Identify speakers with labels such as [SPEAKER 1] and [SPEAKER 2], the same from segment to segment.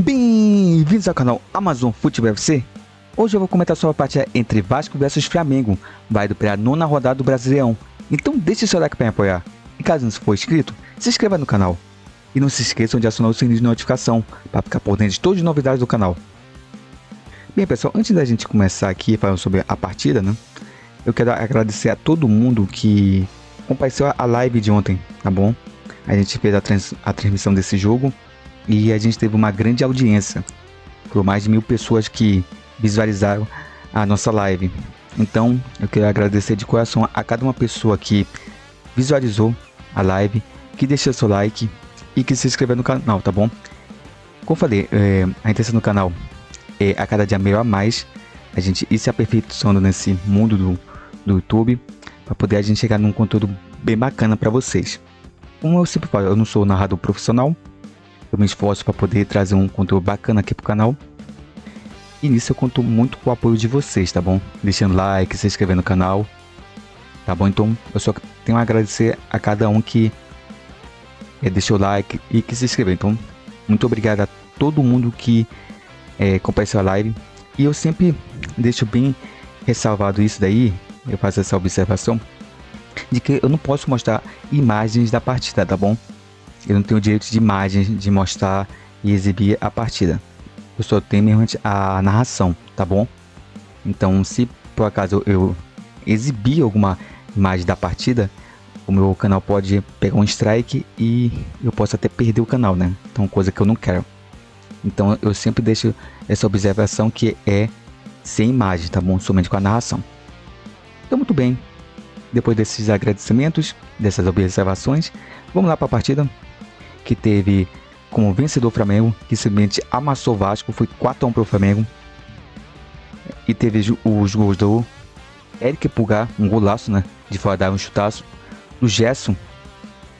[SPEAKER 1] Bem-vindos ao canal Amazon Futebol FC. Hoje eu vou comentar sobre a partida entre Vasco vs Flamengo, válido para a nona rodada do Brasileirão. Então deixe seu like para me apoiar. E caso não for inscrito, se inscreva no canal. E não se esqueçam de acionar o sininho de notificação para ficar por dentro de todas as novidades do canal. Bem pessoal, antes da gente começar aqui falando sobre a partida, eu quero agradecer a todo mundo que compareceu a live de ontem, tá bom? A gente fez a transmissão desse jogo e a gente teve uma grande audiência, por mais de 1000 pessoas que visualizaram a nossa live. Então eu quero agradecer de coração a cada uma pessoa que visualizou a live, que deixou seu like e que se inscreveu no canal, tá bom? Como falei, a intenção do canal é a cada dia melhor mais, a gente ir se aperfeiçoando nesse mundo do YouTube, para poder a gente chegar num conteúdo bem bacana para vocês. Como eu sempre falo, eu não sou narrador profissional, eu me esforço para poder trazer um conteúdo bacana aqui pro canal. E nisso eu conto muito com o apoio de vocês, tá bom? Deixando like, se inscrevendo no canal, tá bom? Então eu só tenho a agradecer a cada um que deixou o like e que se inscreveu. Então muito obrigado a todo mundo que compareceu a live. E eu sempre deixo bem ressalvado isso daí, eu faço essa observação, de que eu não posso mostrar imagens da partida, tá bom? Eu não tenho o direito de imagens, de mostrar e exibir a partida. Eu só tenho mesmo a narração, tá bom? Então, se por acaso eu exibir alguma imagem da partida, o meu canal pode pegar um strike e eu posso até perder o canal, né? Então, coisa que eu não quero. Então, eu sempre deixo essa observação que é sem imagem, tá bom? Somente com a narração. Então, muito bem. Depois desses agradecimentos, dessas observações, vamos lá para a partida, que teve como vencedor o Flamengo, que simplesmente amassou o Vasco, foi 4-1 para o Flamengo. E teve os gols do Eric Pulgar, um golaço, né, de fora da área, um chutaço, do Gerson,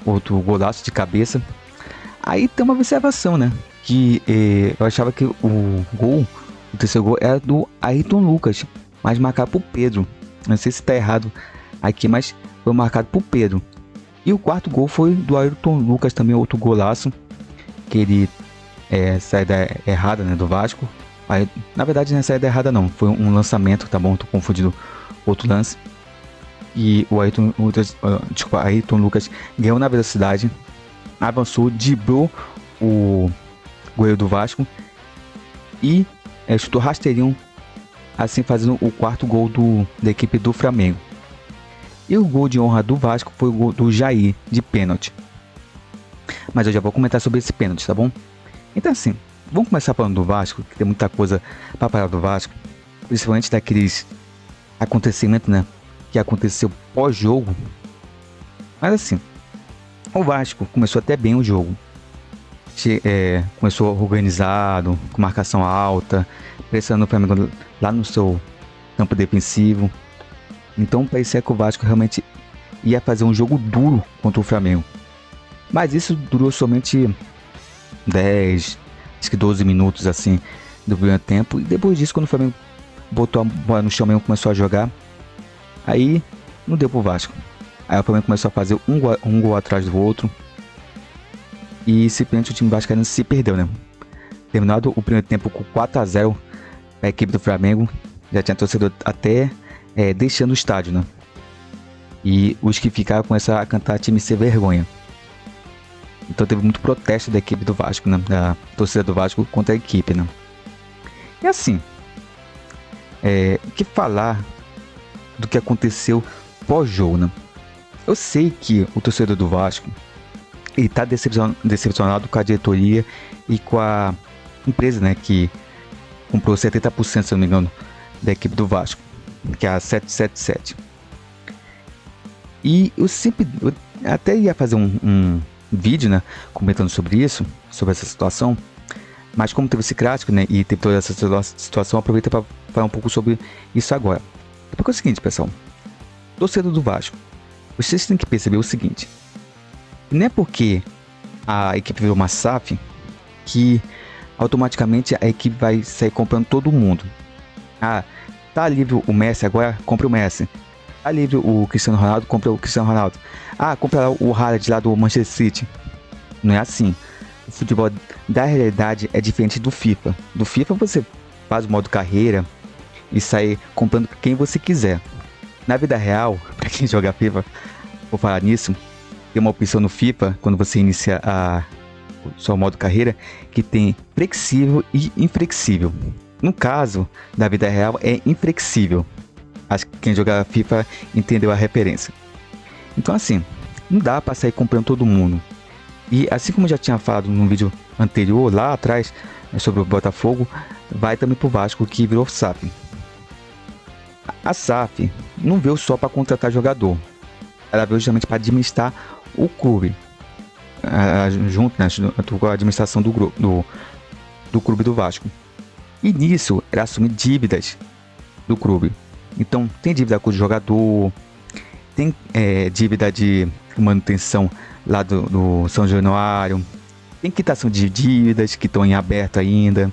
[SPEAKER 1] outro golaço de cabeça. Aí tem uma observação, né, que eu achava que o terceiro gol era do Ayrton Lucas, mas marcado por Pedro. Não sei se está errado aqui, mas foi marcado por Pedro. E o quarto gol foi do Ayrton Lucas, também outro golaço, que ele saída errada, né, do Vasco. Aí, na verdade não é saída errada não, foi um lançamento, tá bom? Tô confundindo outro lance. E o Ayrton Lucas ganhou na velocidade, avançou, driblou o goleiro do Vasco e chutou rasteirinho, assim fazendo o quarto gol da equipe do Flamengo. E o gol de honra do Vasco foi o gol do Jair, de pênalti. Mas eu já vou comentar sobre esse pênalti, tá bom? Então assim, vamos começar falando do Vasco, que tem muita coisa para falar do Vasco. Principalmente daqueles acontecimentos, né, que aconteceu pós-jogo. Mas assim, o Vasco começou até bem o jogo. Começou organizado, com marcação alta, pressionando o Flamengo lá no seu campo defensivo. Então parecia que o Vasco realmente ia fazer um jogo duro contra o Flamengo. Mas isso durou somente 10, acho que 12 minutos assim do primeiro tempo. E depois disso, quando o Flamengo botou a bola no chão mesmo, começou a jogar, aí não deu pro Vasco. Aí o Flamengo começou a fazer um gol atrás do outro. E simplesmente o time vascaíno se perdeu, né? Terminado o primeiro tempo com 4-0 a equipe do Flamengo. Já tinha torcedor até deixando o estádio, né? E os que ficaram começaram a cantar time sem vergonha. Então teve muito protesto da equipe do Vasco, né? Da torcida do Vasco contra a equipe, né? E assim, o que falar do que aconteceu pós-jogo, né? Eu sei que o torcedor do Vasco ele tá decepcionado com a diretoria e com a empresa, né? Que comprou 70%, se não me engano, da equipe do Vasco, que é a 777. E eu até ia fazer um vídeo, né, comentando sobre isso, sobre essa situação, mas como teve esse clássico, né, e teve toda essa situação, aproveita para falar um pouco sobre isso agora. Porque é o seguinte, pessoal, torcedor do Vasco, vocês têm que perceber o seguinte: não é porque a equipe virou uma SAF que automaticamente a equipe vai sair comprando todo mundo. Ah, tá livre o Messi, agora compra o Messi. Tá livre o Cristiano Ronaldo, compra o Cristiano Ronaldo. Ah, compra o Haaland lá do Manchester City. Não é assim. o futebol da realidade é diferente do FIFA. Do FIFA você faz o modo carreira e sai comprando quem você quiser. Na vida real, para quem joga FIFA, vou falar nisso, tem uma opção no FIFA, quando você inicia o seu modo carreira, que tem flexível e inflexível. No caso, da vida real é inflexível. Acho que quem joga FIFA entendeu a referência. Então assim, não dá para sair comprando todo mundo. E assim como eu já tinha falado num vídeo anterior, lá atrás, sobre o Botafogo, vai também pro Vasco, que virou SAF. A SAF não veio só para contratar jogador. Ela veio justamente para administrar o clube. Junto, né, com a administração do clube do Vasco. E nisso, ela assume dívidas do clube. Então, tem dívida com o jogador, tem dívida de manutenção lá do São Januário, tem quitação de dívidas que estão em aberto ainda,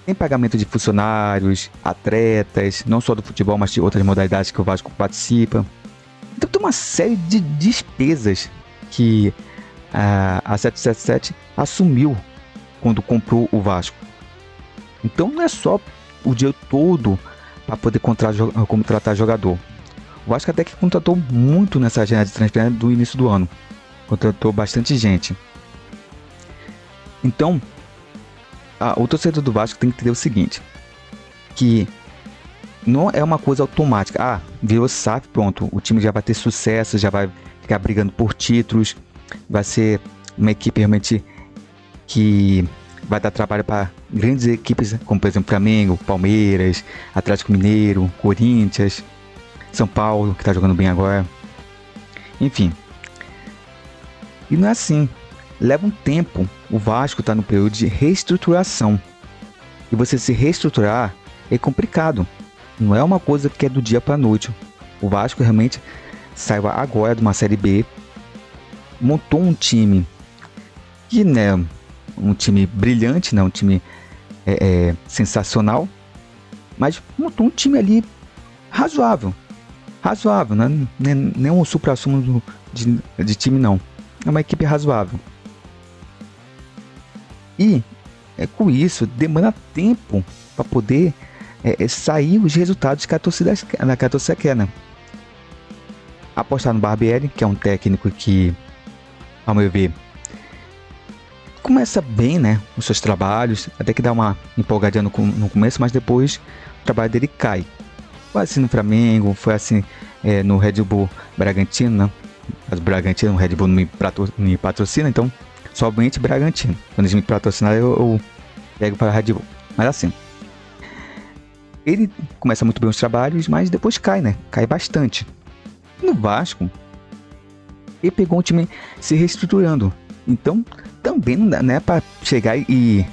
[SPEAKER 1] tem pagamento de funcionários, atletas, não só do futebol, mas de outras modalidades que o Vasco participa. Então tem uma série de despesas que a 777 assumiu quando comprou o Vasco. Então não é só o dia todo para poder contratar jogador. O Vasco até que contratou muito nessa janela de transferência do início do ano. Contratou bastante gente. Então, o torcedor do Vasco tem que entender o seguinte, que não é uma coisa automática. Virou SAF, pronto, o time já vai ter sucesso, já vai ficar brigando por títulos, vai ser uma equipe realmente que vai dar trabalho para grandes equipes, como por exemplo Flamengo, Palmeiras, Atlético Mineiro, Corinthians, São Paulo, que está jogando bem agora. Enfim. E não é assim. Leva um tempo. O Vasco está no período de reestruturação. E você se reestruturar é complicado. Não é uma coisa que é do dia para a noite. O Vasco realmente saiu agora de uma Série B. Montou um time que, né, um time brilhante, né, um time sensacional. Mas montou um time ali razoável. Razoável, não é nem um supra-sumo de time, não. É uma equipe razoável. E com isso demanda tempo para poder sair os resultados que a torcida quer, né? Apostar no Barbieri, que é um técnico que, ao meu ver, começa bem, né, os seus trabalhos, até que dá uma empolgadinha no começo, mas depois o trabalho dele cai. Foi assim no Flamengo, foi assim no Red Bull Bragantino, né? Mas o Bragantino, o Red Bull não me patrocina, então somente Bragantino. Quando eles me patrocinarem, eu pego para a Red Bull. Mas assim, ele começa muito bem os trabalhos, mas depois cai, né? Cai bastante. No Vasco, ele pegou um time se reestruturando. Então, também não é para chegar e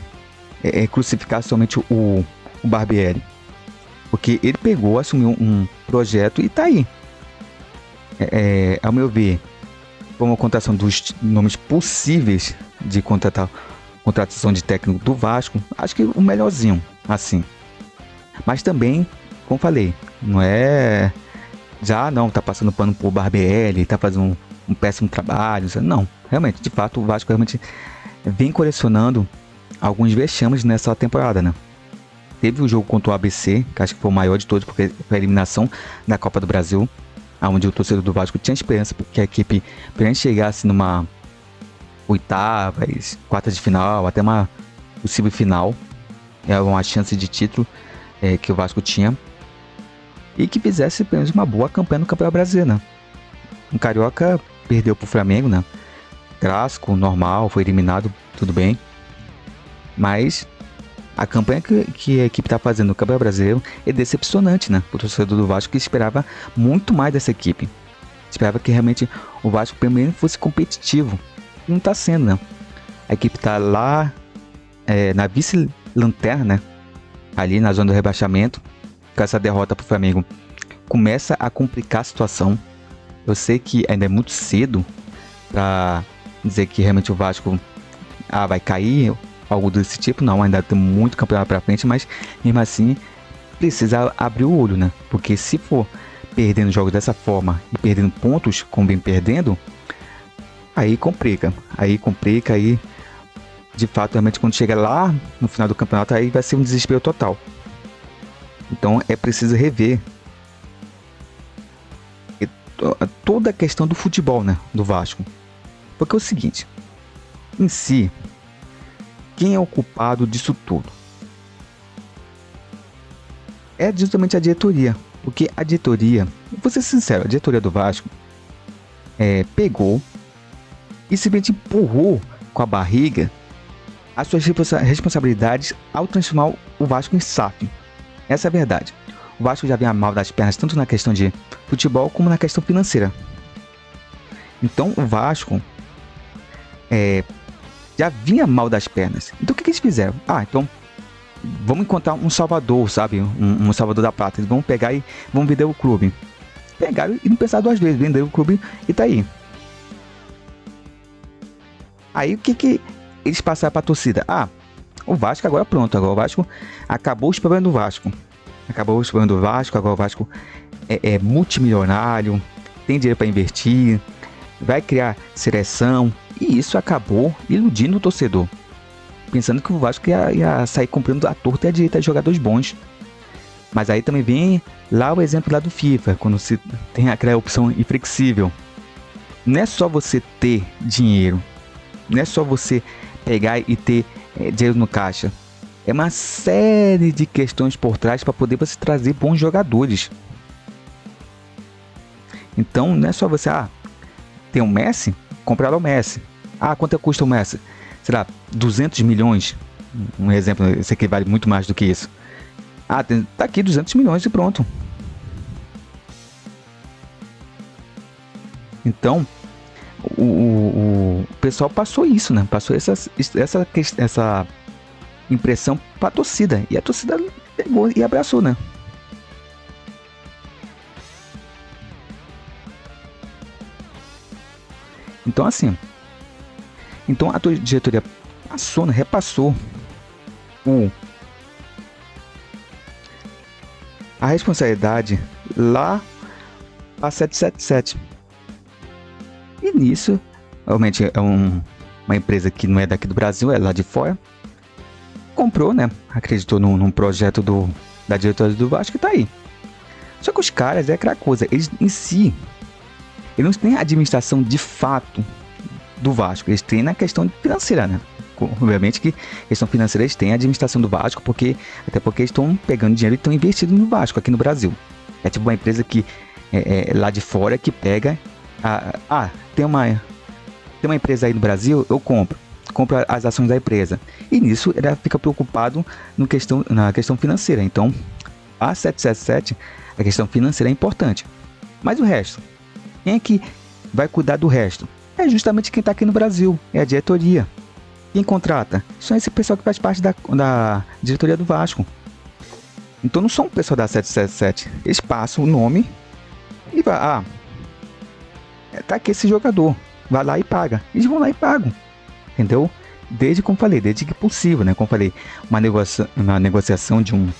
[SPEAKER 1] crucificar somente o Barbieri. Porque ele pegou, assumiu um projeto e tá aí. Ao meu ver, foi uma contratação dos nomes possíveis de contratação de técnico do Vasco. Acho que o melhorzinho, assim. Mas também, como falei, não é... tá passando pano pro Barbieri, tá fazendo um péssimo trabalho. Não, realmente, de fato, o Vasco realmente vem colecionando alguns vexames nessa temporada, né? Teve o jogo contra o ABC, que acho que foi o maior de todos, porque foi a eliminação da Copa do Brasil, onde o torcedor do Vasco tinha esperança que a equipe chegasse numa oitavas, quartas de final, até uma possível final. Era uma chance de título que o Vasco tinha. E que fizesse pelo menos uma boa campanha no Campeonato Brasileiro, né? O Carioca perdeu pro Flamengo, né? Clássico, normal, foi eliminado, tudo bem. Mas a campanha que a equipe está fazendo no Campeonato Brasileiro é decepcionante, né? O torcedor do Vasco que esperava muito mais dessa equipe. Esperava que realmente o Vasco pelo menos fosse competitivo. Não está sendo, né? A equipe está lá na vice-lanterna, né? Ali na zona do rebaixamento. Com essa derrota para o Flamengo, começa a complicar a situação. Eu sei que ainda é muito cedo para dizer que realmente o Vasco vai cair, algo desse tipo. Não, ainda tem muito campeonato para frente, mas mesmo assim precisa abrir o olho, né? Porque se for perdendo jogos dessa forma e perdendo pontos como vem perdendo, aí complica, aí de fato, realmente, quando chega lá no final do campeonato, aí vai ser um desespero total. Então é preciso rever toda a questão do futebol, né, do Vasco. Porque é o seguinte, em si, quem é o culpado disso tudo? É justamente a diretoria. Porque a diretoria, vou ser sincero, a diretoria do Vasco pegou e simplesmente empurrou com a barriga as suas responsabilidades ao transformar o Vasco em SAF. Essa é a verdade. O Vasco já vinha mal das pernas, tanto na questão de futebol como na questão financeira. Então o Vasco já vinha mal das pernas. Então o que eles fizeram? Então vamos encontrar um salvador, sabe? Um salvador da pátria. Eles vão pegar e vão vender o clube. Pegaram e não pensaram duas vezes, venderam o clube e tá aí. Aí o que eles passaram pra torcida? O Vasco agora pronto, agora o Vasco acabou os problemas do Vasco. Acabou os problemas do Vasco, agora o Vasco é multimilionário, tem dinheiro para investir, vai criar seleção. E isso acabou iludindo o torcedor, pensando que o Vasco ia sair comprando à torta e à direita de jogadores bons. Mas aí também vem lá o exemplo lá do FIFA, quando você tem aquela opção inflexível. Não é só você ter dinheiro, não é só você pegar e ter dinheiro no caixa. É uma série de questões por trás para poder você trazer bons jogadores. Então não é só você ter um Messi, comprar lá o Messi. Quanto custa o Messi? Sei lá, 200 milhões. Um exemplo, esse aqui vale muito mais do que isso. Tá aqui 200 milhões e pronto. Então, o pessoal passou isso, né? Passou essa impressão pra torcida. E a torcida pegou e abraçou, né? Então, assim. Então, a diretoria passou, né? Repassou a responsabilidade lá para 777. E nisso, realmente é uma empresa que não é daqui do Brasil, é lá de fora. Comprou, né? Acreditou num projeto da diretoria do Vasco e tá aí. Só que os caras, é aquela coisa, eles em si, eles não têm a administração de fato do Vasco, eles têm na questão financeira, né? Obviamente que questão financeira eles têm a administração do Vasco, até porque eles estão pegando dinheiro e estão investindo no Vasco aqui no Brasil. É tipo uma empresa que lá de fora que pega tem uma empresa aí no Brasil, eu compro as ações da empresa. E nisso ele fica preocupado na questão financeira. Então, a 777, a questão financeira é importante. Mas o resto, quem é que vai cuidar do resto? É justamente quem está aqui no Brasil, é a diretoria. Quem contrata? São esse pessoal que faz parte da diretoria do Vasco. Então não são o pessoal da 777. Eles passam o nome e vai, tá aqui esse jogador. Vai lá e paga. Eles vão lá e pagam. Entendeu? Como falei, desde que possível, né? Como falei, uma negociação de um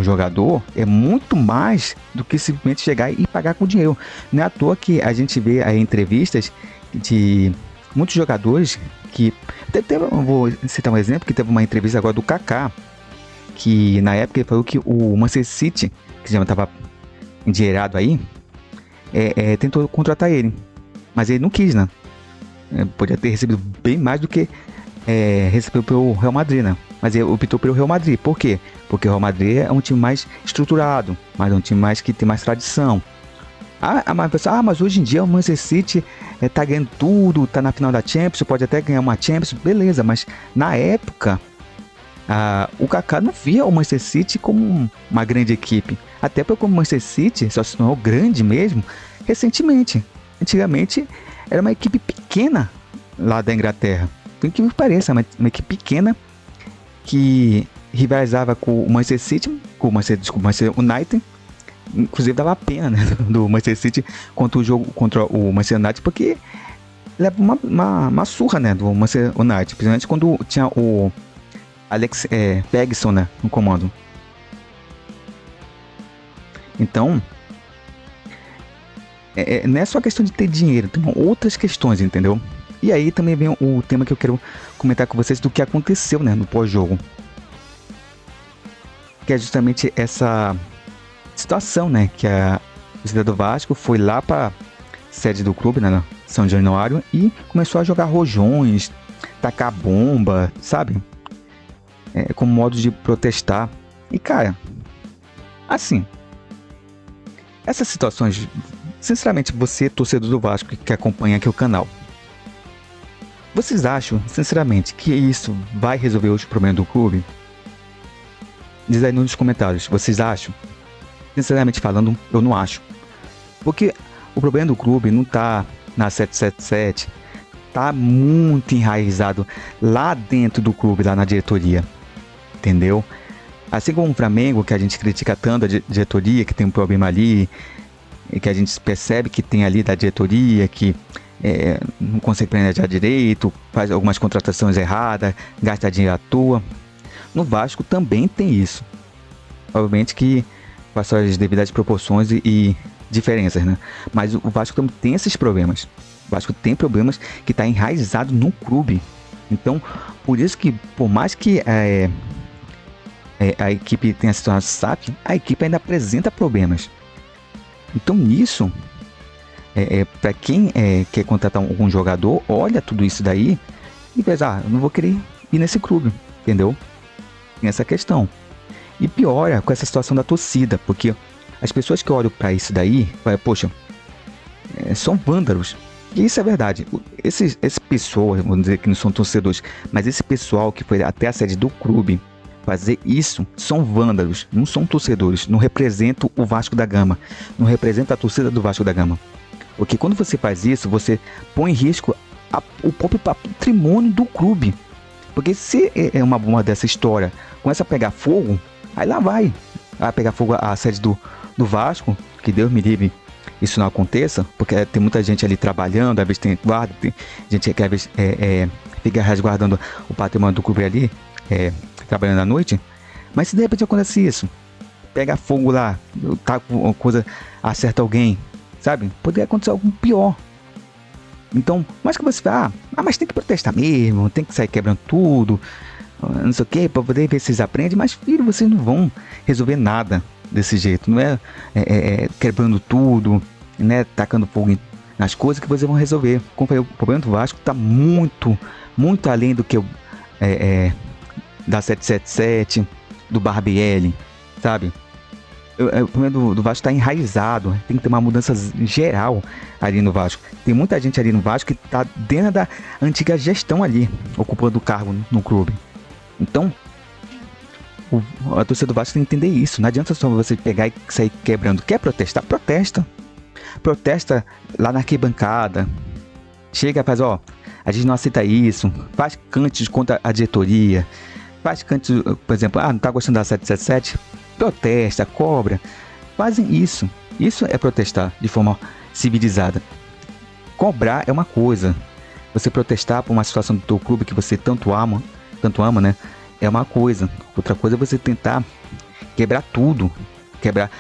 [SPEAKER 1] jogador é muito mais do que simplesmente chegar e pagar com dinheiro. Não é à toa que a gente vê aí entrevistas de muitos jogadores que... vou citar um exemplo, que teve uma entrevista agora do Kaká, que na época ele falou que o Manchester City, que já estava endinheirado aí, tentou contratar ele, mas ele não quis, né? Podia ter recebido bem mais do que recebeu pelo Real Madrid, né? Mas ele optou pelo Real Madrid. Por quê? Porque o Real Madrid é um time mais estruturado, mas é um time que tem mais tradição. Mas hoje em dia o Manchester City tá ganhando tudo, tá na final da Champions, pode até ganhar uma Champions, beleza, mas na época o Kaká não via o Manchester City como uma grande equipe. Até porque o Manchester City só se tornou grande mesmo recentemente. Antigamente era uma equipe pequena lá da Inglaterra. Tem que me pareça, uma equipe pequena que rivalizava com o Manchester City, com o Manchester United. Inclusive dava pena, né, do Manchester City contra o Manchester United, porque leva uma surra, né, do Manchester United, principalmente quando tinha o Alex Ferguson, né, no comando. Então, não é só questão de ter dinheiro, tem outras questões, entendeu? E aí também vem o tema que eu quero comentar com vocês do que aconteceu, né, no pós-jogo. Que é justamente essa situação, né, que a torcida do Vasco foi lá para sede do clube, né, São Januário, e começou a jogar rojões, tacar bomba, sabe? Como modo de protestar. E cara, assim, essas situações, sinceramente, você, torcedor do Vasco que acompanha aqui o canal, vocês acham, sinceramente, que isso vai resolver os problemas do clube? Diz aí nos comentários, vocês acham? Sinceramente falando, eu não acho. Porque o problema do clube não tá na 777, tá muito enraizado lá dentro do clube, lá na diretoria. Entendeu? Assim como o Flamengo, que a gente critica tanto a diretoria, que tem um problema ali, e que a gente percebe que tem ali da diretoria, que não consegue planejar direito, faz algumas contratações erradas, gasta dinheiro à toa. No Vasco também tem isso. Obviamente que com as suas devidas proporções e diferenças, né? Mas o Vasco também tem esses problemas. O Vasco tem problemas que está enraizado no clube. Então, por isso que, por mais que a equipe tenha se tornado SAF, a equipe ainda apresenta problemas. Então, nisso, para quem quer contratar algum jogador, olha tudo isso daí e pensa, eu não vou querer ir nesse clube, entendeu? Tem essa questão. E piora com essa situação da torcida, porque as pessoas que olham para isso daí, poxa, são vândalos. E isso é verdade. Esse pessoal, vamos dizer que não são torcedores, mas esse pessoal que foi até a sede do clube fazer isso, são vândalos, não são torcedores, não representam o Vasco da Gama, não representa a torcida do Vasco da Gama. Porque quando você faz isso, você põe em risco o próprio patrimônio do clube. Porque se é uma bomba dessa história começa a pegar fogo, aí lá vai pegar fogo a sede do Vasco, que Deus me livre isso não aconteça, porque tem muita gente ali trabalhando, às vezes tem guarda, tem gente que às vezes fica resguardando o patrimônio do clube ali, trabalhando à noite. Mas se de repente acontece isso, pega fogo lá, tá com uma coisa, acerta alguém, sabe? Poderia acontecer algo pior. Então, mais que você fala, mas tem que protestar mesmo, tem que sair quebrando tudo, não sei o que, para poder ver se eles aprendem. Mas filho, vocês não vão resolver nada desse jeito, não é quebrando tudo, né, tacando fogo nas coisas que vocês vão resolver. Como eu falei, o problema do Vasco está muito além do que da 777, do Barbieri, sabe? O problema do Vasco está enraizado, tem que ter uma mudança geral ali no Vasco. Tem muita gente ali no Vasco que está dentro da antiga gestão ali, ocupando o cargo no clube. Então, a torcida do Vasco tem que entender isso. Não adianta só você pegar e sair quebrando. Quer protestar? Protesta. Protesta lá na arquibancada. Chega e faz, a gente não aceita isso. Faz cantos contra a diretoria. Faz cantos, por exemplo, não tá gostando da 777? Protesta, cobra. Fazem isso. Isso é protestar de forma civilizada. Cobrar é uma coisa. Você protestar por uma situação do teu clube que você tanto ama, né? É uma coisa. Outra coisa é você tentar quebrar tudo. Quebrar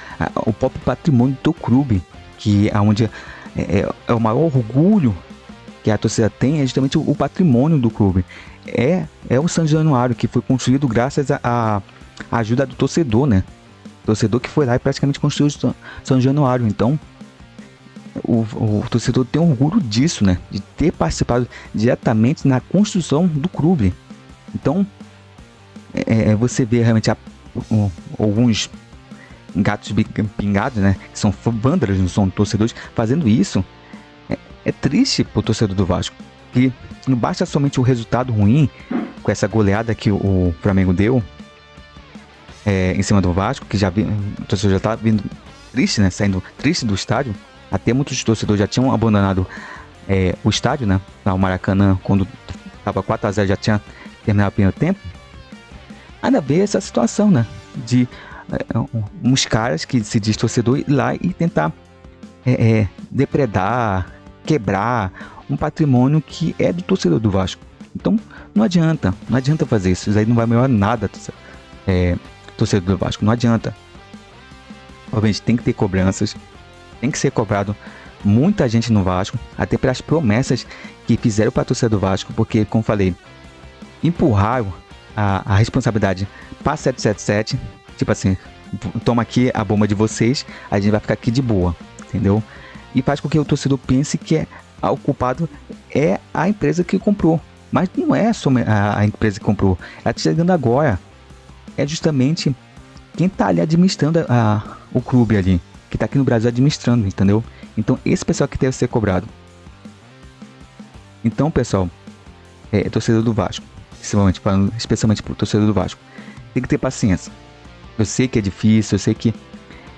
[SPEAKER 1] o próprio patrimônio do teu clube. Que é onde é o maior orgulho que a torcida tem, é justamente o patrimônio do clube. É o São Januário, que foi construído graças à ajuda do torcedor, né? Torcedor que foi lá e praticamente construiu o São Januário. Então, o torcedor tem orgulho disso, né? De ter participado diretamente na construção do clube. Então, você vê realmente alguns gatos pingados, né? Que são vândalos, não são torcedores, fazendo isso. É triste pro torcedor do Vasco. Que não basta somente o resultado ruim com essa goleada que o Flamengo deu em cima do Vasco, que o torcedor já tá vindo triste, né? Saindo triste do estádio. Até muitos torcedores já tinham abandonado o estádio, né? Lá o Maracanã, quando tava 4-0, já tinha terminado o primeiro tempo. Ainda vê essa situação, né? De uns caras que se diz torcedor ir lá e tentar depredar, quebrar um patrimônio que é do torcedor do Vasco. Então não adianta fazer isso. Isso aí não vai melhorar nada, torcedor do Vasco. Não adianta. Obviamente tem que ter cobranças, tem que ser cobrado muita gente no Vasco, até pelas promessas que fizeram para a torcida do Vasco, porque, como falei, empurraram a responsabilidade para 777, tipo assim, toma aqui a bomba de vocês, a gente vai ficar aqui de boa, entendeu? E faz com que o torcedor pense que o culpado é a empresa que comprou, mas não é só a empresa que comprou, ela está chegando agora, é justamente quem está ali administrando o clube ali, que está aqui no Brasil administrando, entendeu? Então esse pessoal que deve ser cobrado. Então, pessoal, torcedor do Vasco, especialmente pro torcedor do Vasco, tem que ter paciência. Eu sei que é difícil, eu sei que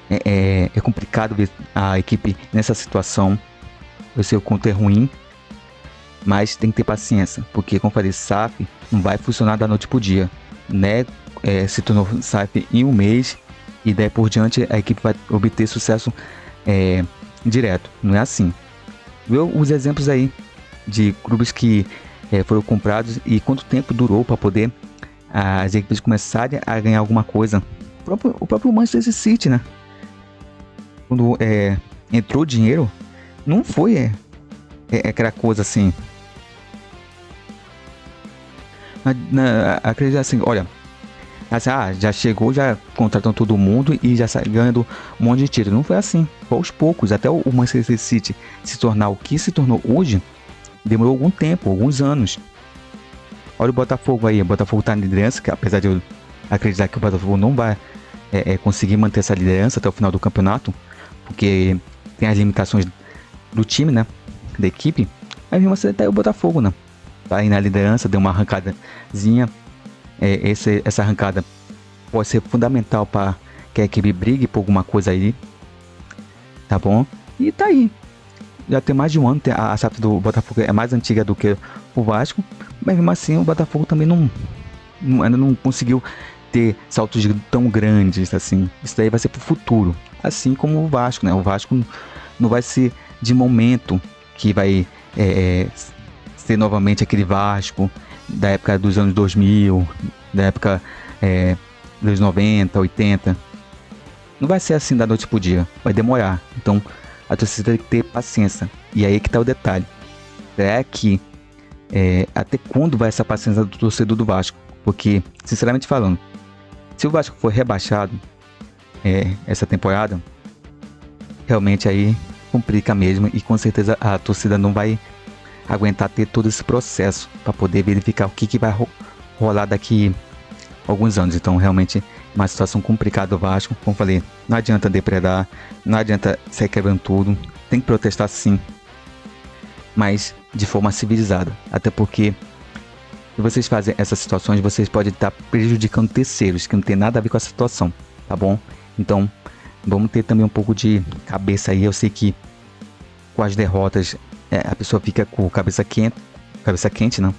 [SPEAKER 1] é complicado ver a equipe nessa situação, eu sei o quanto é ruim, mas tem que ter paciência, porque, como eu falei, SAF não vai funcionar da noite pro dia, né? Se tornou SAF em um mês e daí por diante a equipe vai obter sucesso direto, não é assim. Vê os exemplos aí de clubes que foram comprados e quanto tempo durou para poder as equipes começarem a ganhar alguma coisa. O próprio Manchester City, né? Quando entrou dinheiro, não foi aquela coisa assim. Acredito assim, olha, assim, já chegou, já contratam todo mundo e já sai ganhando um monte de título. Não foi assim, foi aos poucos, até o Manchester City se tornar o que se tornou hoje, demorou algum tempo, alguns anos. Olha o Botafogo aí, o Botafogo tá na liderança, que apesar de eu acreditar que o Botafogo não vai conseguir manter essa liderança até o final do campeonato, porque tem as limitações do time, né, da equipe, mas mesmo assim tá aí o Botafogo, né, tá aí na liderança, deu uma arrancadazinha, essa arrancada pode ser fundamental para que a equipe brigue por alguma coisa aí, tá bom? E tá aí, já tem mais de um ano, a SAF do Botafogo é mais antiga do que o Vasco, mas mesmo assim o Botafogo também ainda não conseguiu ter saltos tão grandes assim. Isso daí vai ser pro futuro, assim como o Vasco, né? O Vasco não vai ser de momento que vai ser novamente aquele Vasco da época dos anos 2000, da época dos 90, 80. Não vai ser assim da noite pro dia, vai demorar. Então a torcida tem que ter paciência. E aí que tá o detalhe. Será que até quando vai essa paciência do torcedor do Vasco? Porque, sinceramente falando, se o Vasco for rebaixado essa temporada, realmente aí complica mesmo e com certeza a torcida não vai aguentar ter todo esse processo para poder verificar o que vai rolar daqui a alguns anos. Então realmente uma situação complicada do Vasco. Como falei, não adianta depredar, não adianta sair quebrando tudo, tem que protestar sim, mas de forma civilizada, até porque se vocês fazem essas situações, vocês podem estar prejudicando terceiros que não tem nada a ver com a situação, tá bom? Então vamos ter também um pouco de cabeça aí. Eu sei que com as derrotas a pessoa fica com cabeça quente, não?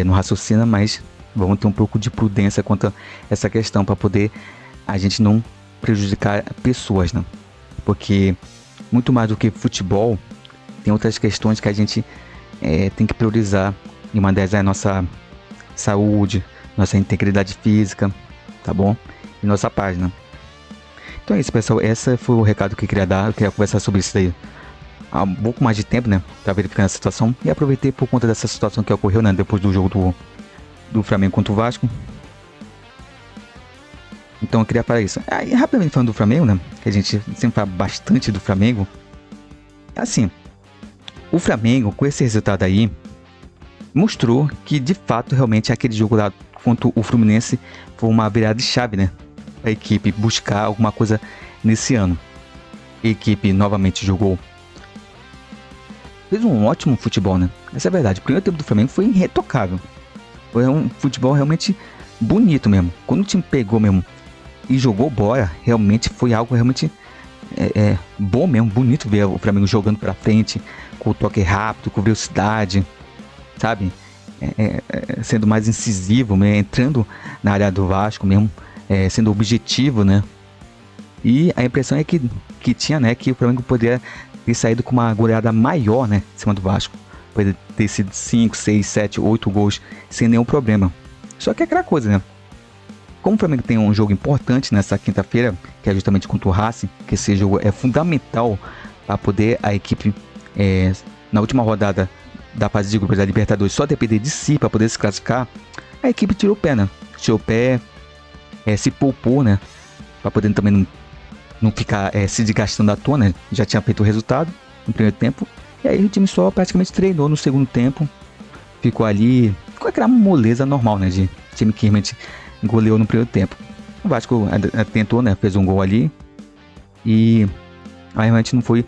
[SPEAKER 1] Não raciocina, mas vamos ter um pouco de prudência quanto a essa questão para poder a gente não prejudicar pessoas, né? Porque muito mais do que futebol, tem outras questões que a gente tem que priorizar. E uma delas é a nossa saúde, nossa integridade física, tá bom? E nossa paz, né? Então é isso, pessoal. Esse foi o recado que eu queria dar. Eu queria conversar sobre isso aí há um pouco mais de tempo, né? Pra verificar a situação. E aproveitei por conta dessa situação que ocorreu, né? Depois do jogo do Flamengo contra o Vasco. Então eu queria falar isso. E rapidamente falando do Flamengo, né? Que a gente sempre fala bastante do Flamengo. Assim, o Flamengo, com esse resultado aí, mostrou que de fato realmente aquele jogo lá contra o Fluminense foi uma virada de chave, né? A equipe buscar alguma coisa nesse ano. A equipe novamente fez um ótimo futebol, né? Essa é a verdade. O primeiro tempo do Flamengo foi irretocável. Foi um futebol realmente bonito mesmo. Quando o time pegou mesmo e jogou bola, realmente foi algo realmente bom mesmo, bonito ver o Flamengo jogando pra frente, com o toque rápido, com velocidade, sabe? Sendo mais incisivo, né? Entrando na área do Vasco mesmo, sendo objetivo, né? E a impressão que tinha, né, que o Flamengo poderia ter saído com uma goleada maior, né, em cima do Vasco. Poderia ter sido 5, 6, 7, 8 gols sem nenhum problema. Só que é aquela coisa, né? Como o Flamengo tem um jogo importante nessa quinta-feira, que é justamente contra o Racing, que esse jogo é fundamental para poder a equipe, na última rodada da fase de grupos da Libertadores só depender de si para poder se classificar, a equipe tirou o pé, né? Tirou o pé, se poupou, né? Para poder também não ficar se desgastando à toa, né? Já tinha feito o resultado no primeiro tempo. E aí o time só praticamente treinou no segundo tempo. Ficou aquela moleza normal, né? De time que realmente goleou no primeiro tempo. O Vasco tentou, né? Fez um gol ali. E aí realmente não foi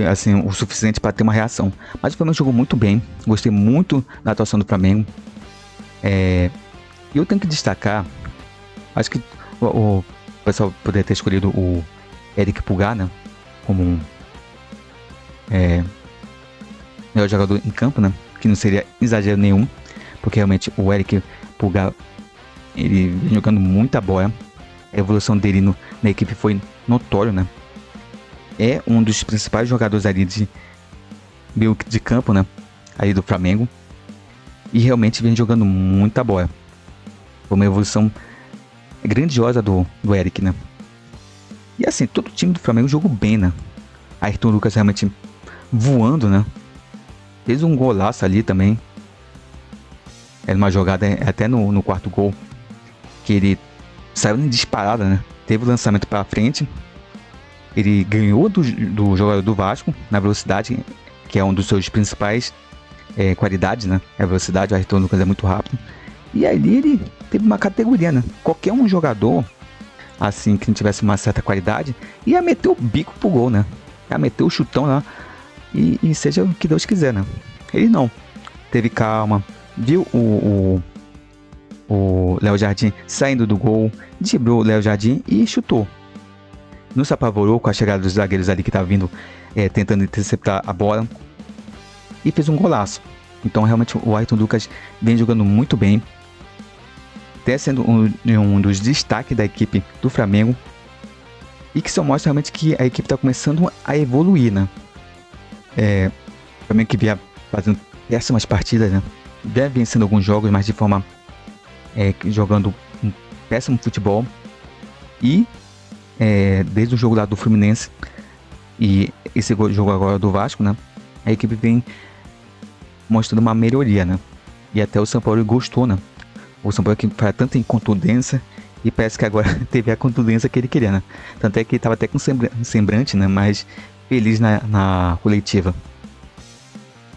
[SPEAKER 1] assim o suficiente para ter uma reação. Mas o Flamengo jogou muito bem. Gostei muito da atuação do Flamengo. E eu tenho que destacar, acho que o pessoal poderia ter escolhido o Eric Pulgar, né, como um melhor jogador em campo, né, que não seria exagero nenhum, porque realmente o Eric Pulgar, ele vem jogando muita bola. A evolução dele na equipe foi notório, né. É um dos principais jogadores ali de campo, né, ali do Flamengo, e realmente vem jogando muita bola. Foi uma evolução grandiosa do Eric, né? E assim, todo o time do Flamengo jogou bem, né? Ayrton Lucas realmente voando, né? Fez um golaço ali também. Era uma jogada até no quarto gol, que ele saiu em disparada, né? Teve o lançamento para frente. Ele ganhou do jogador do Vasco na velocidade, que é um dos seus principais qualidades, né? A velocidade, o Ayrton Lucas é muito rápido. E ali ele teve uma categoria, né? Qualquer um jogador, assim, que não tivesse uma certa qualidade, ia meter o bico pro gol, né? Ia meter o chutão lá e seja o que Deus quiser, né? Ele não. Teve calma, viu o Léo Jardim saindo do gol, driblou o Léo Jardim e chutou. Não se apavorou com a chegada dos zagueiros ali que tá vindo tentando interceptar a bola. E fez um golaço. Então realmente o Ayrton Lucas vem jogando muito bem, até sendo um dos destaques da equipe do Flamengo, e que só mostra realmente que a equipe está começando a evoluir, né? O Flamengo que vinha fazendo péssimas partidas, né? Vinha vencendo alguns jogos, mas de forma jogando um péssimo futebol. E desde o jogo lá do Fluminense e esse jogo agora do Vasco, né? A equipe vem mostrando uma melhoria, né? E até o São Paulo gostou, né? O São Paulo que faz tanta incontundência e parece que agora teve a contundência que ele queria, né? Tanto é que ele tava até com semblante, né? Mas feliz na coletiva.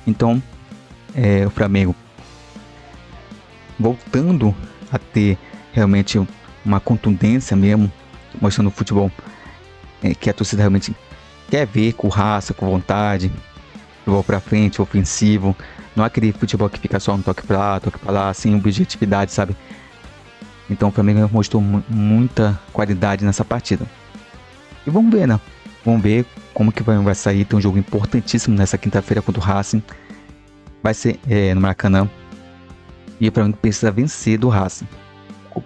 [SPEAKER 1] Então, o Flamengo voltando a ter realmente uma contundência mesmo, mostrando o futebol que a torcida realmente quer ver, com raça, com vontade, futebol pra frente, ofensivo. Não é aquele futebol que fica só um toque pra lá, toque pra lá, sem objetividade, sabe? Então o Flamengo mostrou muita qualidade nessa partida. E vamos ver, né? Vamos ver como que vai sair. Tem um jogo importantíssimo nessa quinta-feira contra o Racing. Vai ser no Maracanã. E o Flamengo precisa vencer do Racing.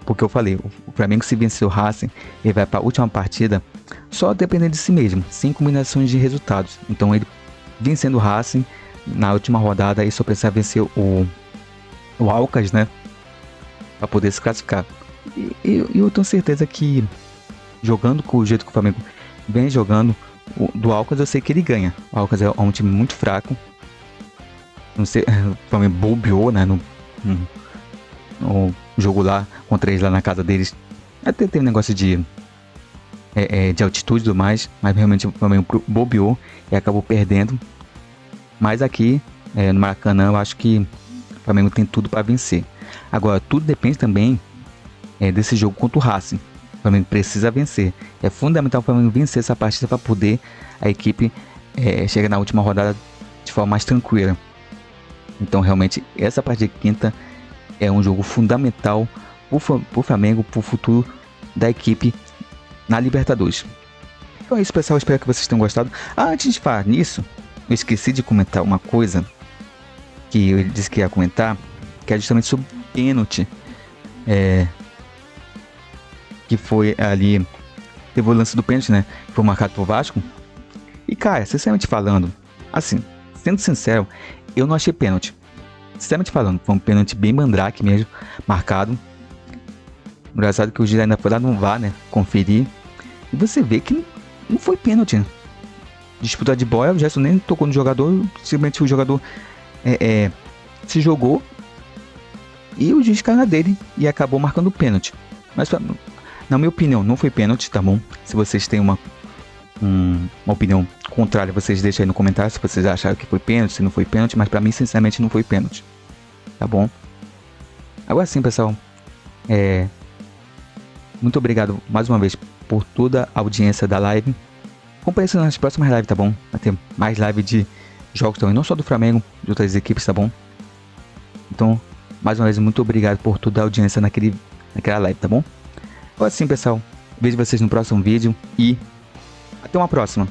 [SPEAKER 1] Porque eu falei, o Flamengo, se vencer o Racing, ele vai para a última partida só dependendo de si mesmo, sem combinações de resultados. Então ele vencendo o Racing na última rodada, aí só precisa vencer o Alcas, né, para poder se classificar. E eu tenho certeza que jogando com o jeito que o Flamengo vem jogando, do Alcas eu sei que ele ganha. O Alcas é um time muito fraco. Não sei, o Flamengo bobeou, né, no jogo lá contra eles lá na casa deles. Até tem um negócio de altitude e tudo mais, mas realmente o Flamengo bobeou e acabou perdendo. Mas aqui no Maracanã eu acho que o Flamengo tem tudo para vencer. Agora tudo depende também desse jogo contra o Racing. O Flamengo precisa vencer. É fundamental o Flamengo vencer essa partida para poder a equipe chegar na última rodada de forma mais tranquila. Então realmente essa partida de quinta é um jogo fundamental pro Flamengo, pro futuro da equipe na Libertadores. Então é isso, pessoal, espero que vocês tenham gostado. Antes de falar nisso, eu esqueci de comentar uma coisa que eu disse que ia comentar, que é justamente sobre o pênalti que foi ali, teve o lance do pênalti, né, que foi marcado pro Vasco. E cara, sinceramente falando, assim, sendo sincero, eu não achei pênalti. Sinceramente falando, foi um pênalti bem mandrake mesmo, marcado. Engraçado que o juiz ainda foi lá no VAR, né, conferir. E você vê que não foi pênalti, né? disputa de bola, o Gerson nem tocou no jogador, simplesmente o jogador se jogou e o juiz caiu na dele e acabou marcando o pênalti. Mas, na minha opinião, não foi pênalti, tá bom? Se vocês têm uma opinião contrária, vocês deixam aí no comentário se vocês acharam que foi pênalti, se não foi pênalti, mas pra mim, sinceramente, não foi pênalti, tá bom? Agora sim, pessoal, muito obrigado mais uma vez por toda a audiência da live. Acompanhe nas próximas lives, tá bom? Vai ter mais live de jogos também, não só do Flamengo, de outras equipes, tá bom? Então, mais uma vez, muito obrigado por toda a audiência naquela live, tá bom? Agora sim, pessoal, vejo vocês no próximo vídeo e até uma próxima.